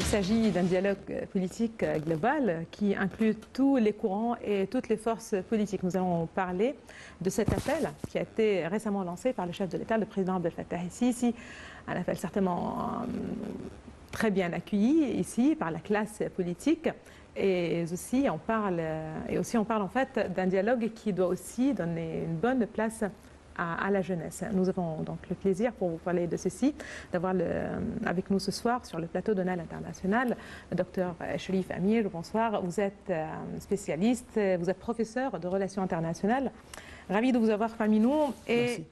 s'agit d'un dialogue politique global qui inclut tous les courants et toutes les forces politiques. Nous allons parler de cet appel qui a été récemment lancé par le chef de l'État, le président Abdel Fattah el-Sisi. Un appel certainement très bien accueilli ici par la classe politique. Et aussi on parle en fait d'un dialogue qui doit aussi donner une bonne place à la jeunesse. Nous avons donc le plaisir, pour vous parler de ceci, d'avoir avec nous ce soir sur le plateau de Nal International, le docteur Cherif Amir. Bonsoir, vous êtes spécialiste, vous êtes professeur de relations internationales. Ravi de vous avoir parmi nous. Et merci.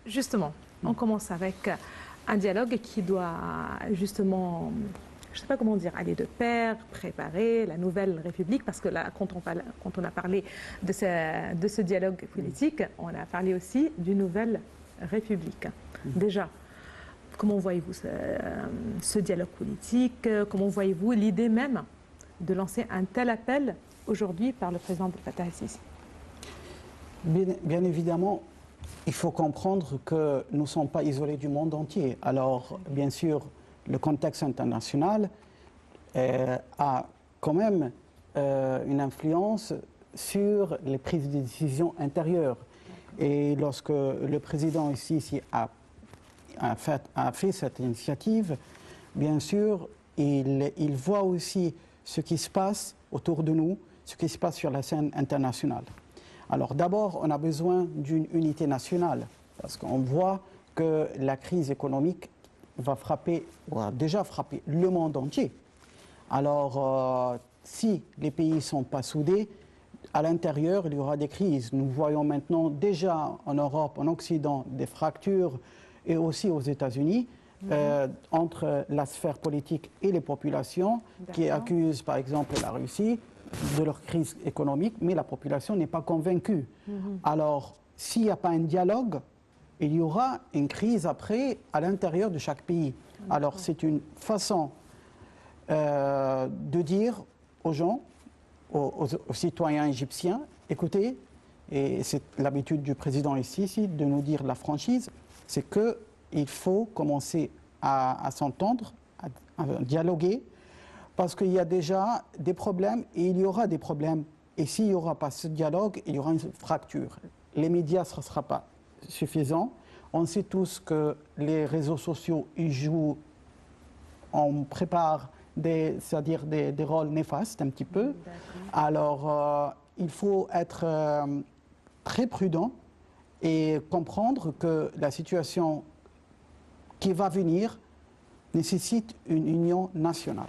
Justement, on commence avec un dialogue qui doit justement, je ne sais pas comment dire, aller de pair, préparer la nouvelle République, parce que là, quand on a parlé de ce dialogue politique, on a parlé aussi d'une nouvelle République. Déjà, comment voyez-vous ce dialogue politique? Comment voyez-vous l'idée même de lancer un tel appel aujourd'hui par le président Abdel Fattah el-Sisi? Bien évidemment, il faut comprendre que nous ne sommes pas isolés du monde entier. Alors, bien sûr, le contexte international a quand même une influence sur les prises de décision intérieures. Et lorsque le président ici a fait cette initiative, bien sûr, il voit aussi ce qui se passe autour de nous, ce qui se passe sur la scène internationale. Alors d'abord, on a besoin d'une unité nationale, parce qu'on voit que la crise économique va frapper, ou a déjà frappé le monde entier. Alors, si les pays ne sont pas soudés, à l'intérieur, il y aura des crises. Nous voyons maintenant déjà en Europe, en Occident, des fractures, et aussi aux États-Unis, entre la sphère politique et les populations, qui accusent par exemple la Russie de leur crise économique, mais la population n'est pas convaincue. Alors, s'il n'y a pas un dialogue, il y aura une crise après à l'intérieur de chaque pays. Alors c'est une façon de dire aux gens, aux citoyens égyptiens, écoutez, et c'est l'habitude du président ici de nous dire la franchise, c'est qu'il faut commencer à s'entendre, à dialoguer, parce qu'il y a déjà des problèmes et il y aura des problèmes. Et s'il n'y aura pas ce dialogue, il y aura une fracture. Les médias, ce ne sera pas suffisant. On sait tous que les réseaux sociaux y jouent, on prépare c'est-à-dire des rôles néfastes un petit peu. Alors il faut être très prudent et comprendre que la situation qui va venir nécessite une union nationale.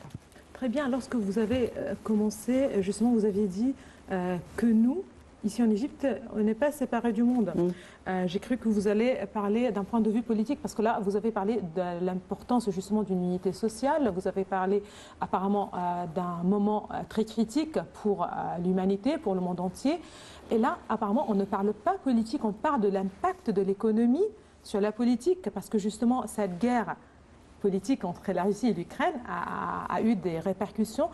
Très bien, lorsque vous avez commencé, justement vous aviez dit que nous, ici en Égypte, on n'est pas séparés du monde. J'ai cru que vous allez parler d'un point de vue politique, parce que là, vous avez parlé de l'importance justement d'une unité sociale. Vous avez parlé apparemment d'un moment très critique pour l'humanité, pour le monde entier. Et là, apparemment, on ne parle pas politique, on parle de l'impact de l'économie sur la politique, parce que justement, cette guerre politique entre la Russie et l'Ukraine a eu des répercussions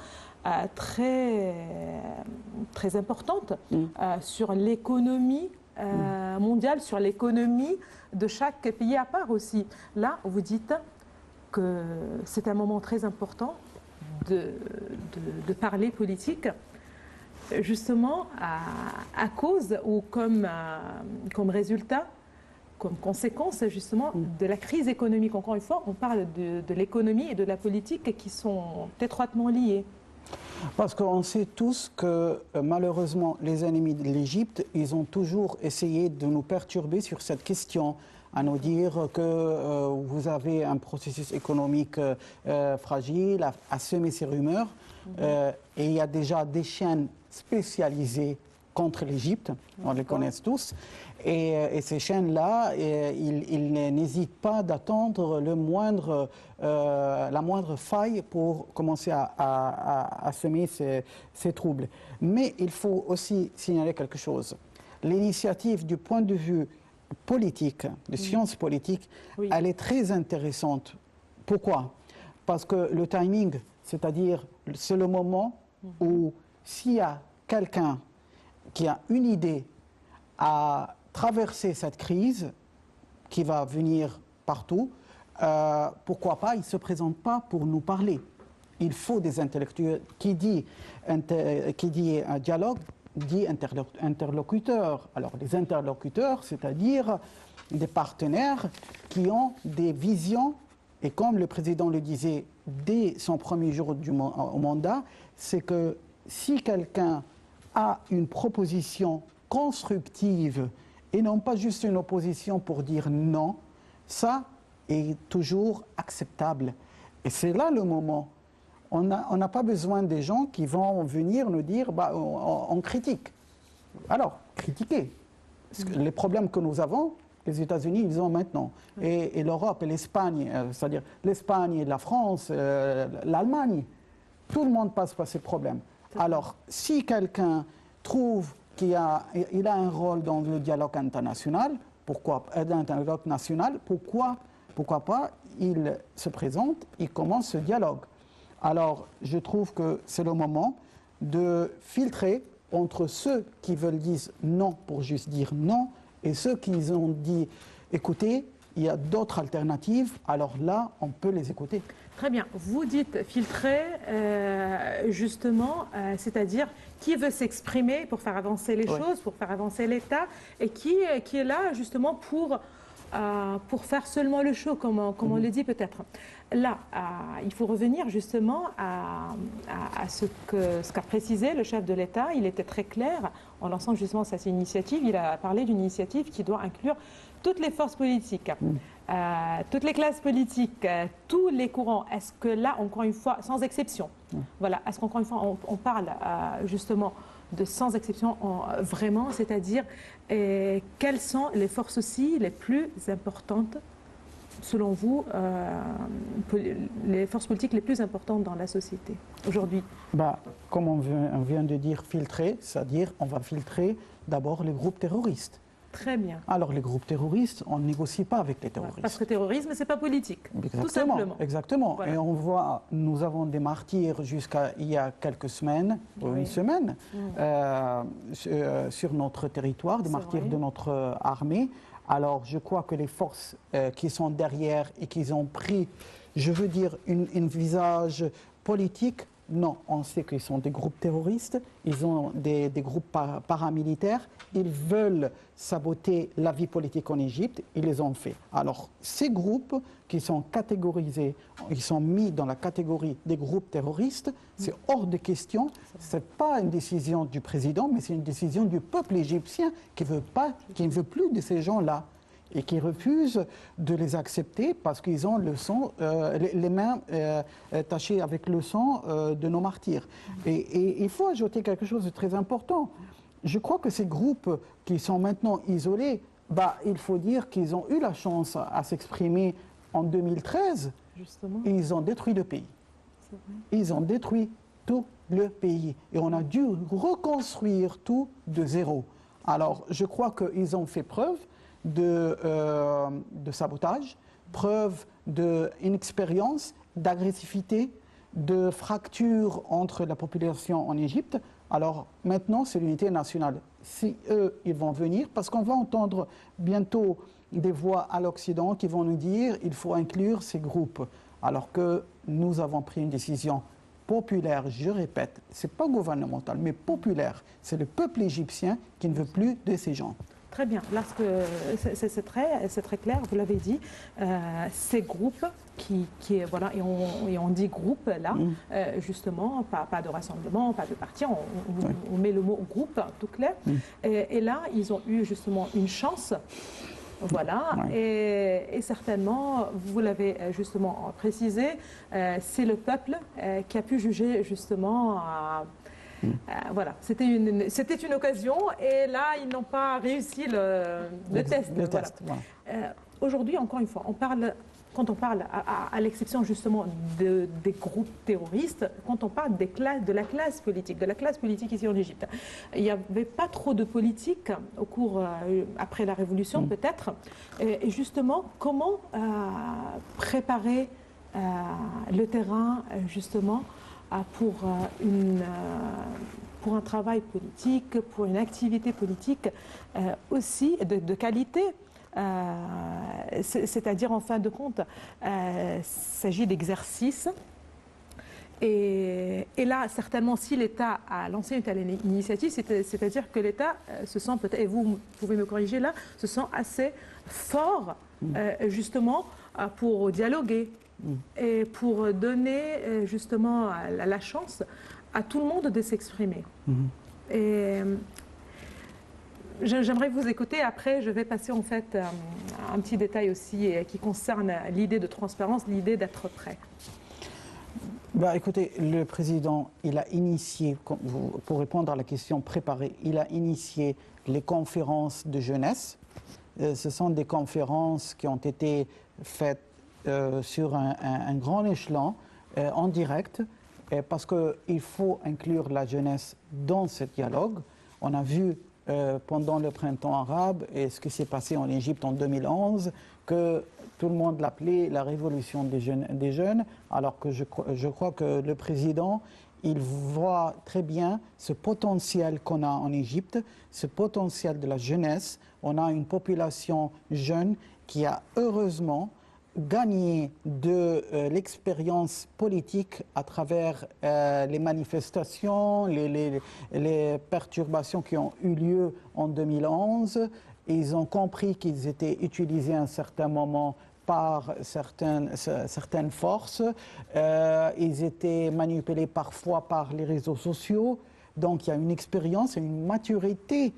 très importantes sur l'économie mondiale, sur l'économie de chaque pays à part aussi. Là, vous dites que c'est un moment très important de parler politique, justement à cause ou comme résultat, comme conséquence justement de la crise économique. Encore une fois, on parle de l'économie et de la politique qui sont étroitement liées. Parce qu'on sait tous que malheureusement les ennemis de l'Égypte, ils ont toujours essayé de nous perturber sur cette question, à nous dire que vous avez un processus économique fragile, à semer ces rumeurs. Et il y a déjà des chaînes spécialisées contre l'Égypte, on les connaît tous. Et ces chaînes-là, ils n'hésitent pas d'attendre la moindre faille pour commencer à semer ces troubles. Mais il faut aussi signaler quelque chose. L'initiative du point de vue politique, de sciences politiques, elle est très intéressante. Pourquoi? Parce que le timing, c'est-à-dire c'est le moment où s'il y a quelqu'un qui a une idée à traverser cette crise qui va venir partout, pourquoi pas, il ne se présente pas pour nous parler. il faut des intellectuels. Qui dit un dialogue, dit interlocuteur. Alors les interlocuteurs, c'est-à-dire des partenaires qui ont des visions, et comme le président le disait dès son premier jour au mandat, c'est que si quelqu'un a une proposition constructive et non pas juste une opposition pour dire non, ça est toujours acceptable. Et c'est là le moment. On n'a pas besoin des gens qui vont venir nous dire bah, on critique. Alors, critiquez. Les problèmes que nous avons, les États-Unis, ils ont maintenant. Et l'Europe et l'Espagne, c'est-à-dire l'Espagne et la France, l'Allemagne, tout le monde passe par ces problèmes. Alors, si quelqu'un trouve qu'il a un rôle dans le dialogue international, pourquoi pas il se présente, il commence ce dialogue. Alors, je trouve que c'est le moment de filtrer entre ceux qui veulent dire non pour juste dire non et ceux qui ont dit écoutez, il y a d'autres alternatives, alors là, on peut les écouter. Très bien. Vous dites filtrer, justement, c'est-à-dire qui veut s'exprimer pour faire avancer les choses, pour faire avancer l'État, et qui est là, justement, pour faire seulement le show, comme on le dit peut-être. Là, il faut revenir justement à ce qu'a précisé le chef de l'État. Il était très clair en lançant justement cette initiative. Il a parlé d'une initiative qui doit inclure toutes les forces politiques, toutes les classes politiques, tous les courants. Est-ce que là, encore une fois, sans exception, voilà, est-ce qu'encore une fois, on parle justement de sans exception vraiment, c'est-à-dire quelles sont les forces aussi les plus importantes, selon vous, les forces politiques les plus importantes dans la société aujourd'hui? Comme on vient de dire, filtrer, c'est-à-dire on va filtrer d'abord les groupes terroristes. Très bien. Alors les groupes terroristes, on ne négocie pas avec les terroristes. Parce que le terrorisme, ce n'est pas politique, exactement, tout simplement. Exactement. Voilà. Et on voit, nous avons des martyrs jusqu'à il y a quelques semaines, une semaine, sur notre territoire, des martyrs de notre armée. Alors je crois que les forces qui sont derrière et qui ont pris, je veux dire, un visage politique, non, on sait qu'ils sont des groupes terroristes, ils ont des groupes paramilitaires, ils veulent saboter la vie politique en Égypte, ils les ont fait. Alors, ces groupes qui sont catégorisés, ils sont mis dans la catégorie des groupes terroristes, c'est hors de question, ce n'est pas une décision du président, mais c'est une décision du peuple égyptien qui ne veut plus de ces gens-là et qui refusent de les accepter parce qu'ils ont le sang, les mains tachées avec le sang de nos martyrs. Et il faut ajouter quelque chose de très important. Je crois que ces groupes qui sont maintenant isolés, il faut dire qu'ils ont eu la chance à s'exprimer en 2013. Justement. Et ils ont détruit le pays. Ils ont détruit tout le pays. Et on a dû reconstruire tout de zéro. Alors, je crois qu'ils ont fait preuve de sabotage, preuve d'inexpérience, d'agressivité, de fracture entre la population en Égypte. Alors maintenant, c'est l'unité nationale. Si eux, ils vont venir, parce qu'on va entendre bientôt des voix à l'Occident qui vont nous dire qu'il faut inclure ces groupes, alors que nous avons pris une décision populaire, je répète, ce n'est pas gouvernemental, mais populaire. C'est le peuple égyptien qui ne veut plus de ces gens. Très bien, c'est très clair, vous l'avez dit, ces groupes voilà, et on dit groupe là, justement, pas de rassemblement, pas de parti, on met le mot groupe tout clair, et là ils ont eu justement une chance, voilà, et certainement, vous l'avez justement précisé, c'est le peuple qui a pu juger justement voilà, c'était une occasion et là, ils n'ont pas réussi le test. Voilà. Aujourd'hui, encore une fois, quand on parle, à l'exception justement des groupes terroristes, quand on parle de la classe politique ici en Égypte, il n'y avait pas trop de politique après la Révolution peut-être. Et justement, comment préparer le terrain justement pour un travail politique, pour une activité politique aussi de qualité. C'est-à-dire, en fin de compte, il s'agit d'exercices Et là, certainement, si l'État a lancé une telle initiative, c'est-à-dire que l'État se sent peut-être, et vous pouvez me corriger là, se sent assez fort, justement, pour dialoguer et pour donner, justement, la chance à tout le monde de s'exprimer. Et j'aimerais vous écouter. Après, je vais passer en fait un petit détail aussi qui concerne l'idée de transparence, l'idée d'être prêt. Bah, écoutez, le président, il a initié, pour répondre à la question préparée, il a initié les conférences de jeunesse. Ce sont des conférences qui ont été faites sur un grand échelon, en direct, parce qu'il faut inclure la jeunesse dans ce dialogue. On a vu pendant le printemps arabe et ce qui s'est passé en Égypte en 2011, que tout le monde l'appelait la révolution des jeunes, alors que je crois que le président, il voit très bien ce potentiel qu'on a en Égypte, ce potentiel de la jeunesse. On a une population jeune qui a heureusement gagné de l'expérience politique à travers les manifestations, les perturbations qui ont eu lieu en 2011. Ils ont compris qu'ils étaient utilisés à un certain moment par certaines forces. Ils étaient manipulés parfois par les réseaux sociaux. Donc il y a une expérience et une maturité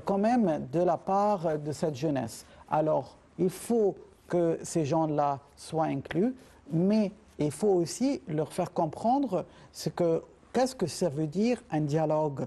quand même de la part de cette jeunesse. Alors il faut que ces gens-là soient inclus, mais il faut aussi leur faire comprendre qu'est-ce que ça veut dire un dialogue.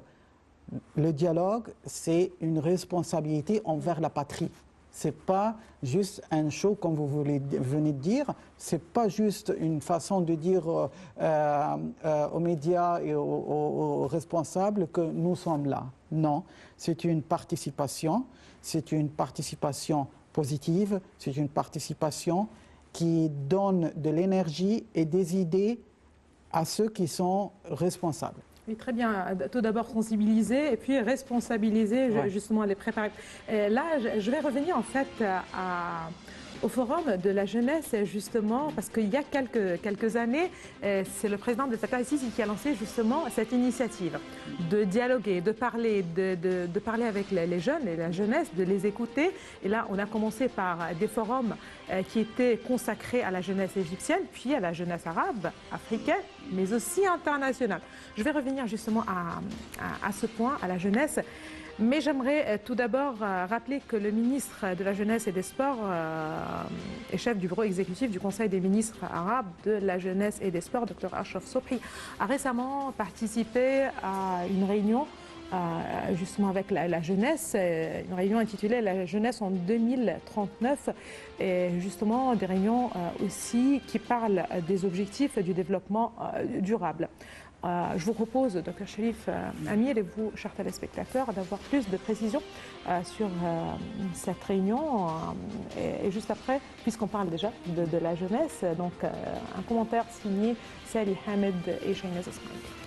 Le dialogue, c'est une responsabilité envers la patrie. Ce n'est pas juste un show, comme vous venez de dire. Ce n'est pas juste une façon de dire aux médias et aux responsables que nous sommes là. Non, c'est une participation positive, c'est une participation qui donne de l'énergie et des idées à ceux qui sont responsables. Oui, très bien. Tout d'abord sensibiliser et puis responsabiliser, justement les préparer. Et là, je vais revenir en fait au forum de la jeunesse, justement, parce qu'il y a quelques années, c'est le président Abdel Fattah el-Sisi qui a lancé justement cette initiative de dialoguer, de parler avec les jeunes et la jeunesse, de les écouter. Et là, on a commencé par des forums qui étaient consacrés à la jeunesse égyptienne, puis à la jeunesse arabe, africaine, mais aussi internationale. Je vais revenir justement à ce point, à la jeunesse. Mais j'aimerais tout d'abord rappeler que le ministre de la Jeunesse et des Sports et chef du bureau exécutif du Conseil des ministres arabes de la Jeunesse et des Sports, Dr Achraf Sobhi, a récemment participé à une réunion justement avec la jeunesse, une réunion intitulée « La jeunesse en 2039 » et justement des réunions aussi qui parlent des objectifs du développement durable. Je vous propose, Dr Cherif Amir et vous, chers téléspectateurs, d'avoir plus de précisions sur cette réunion. Et juste après, puisqu'on parle déjà de la jeunesse, donc un commentaire signé Sali Hamed et Shainaz Esmail.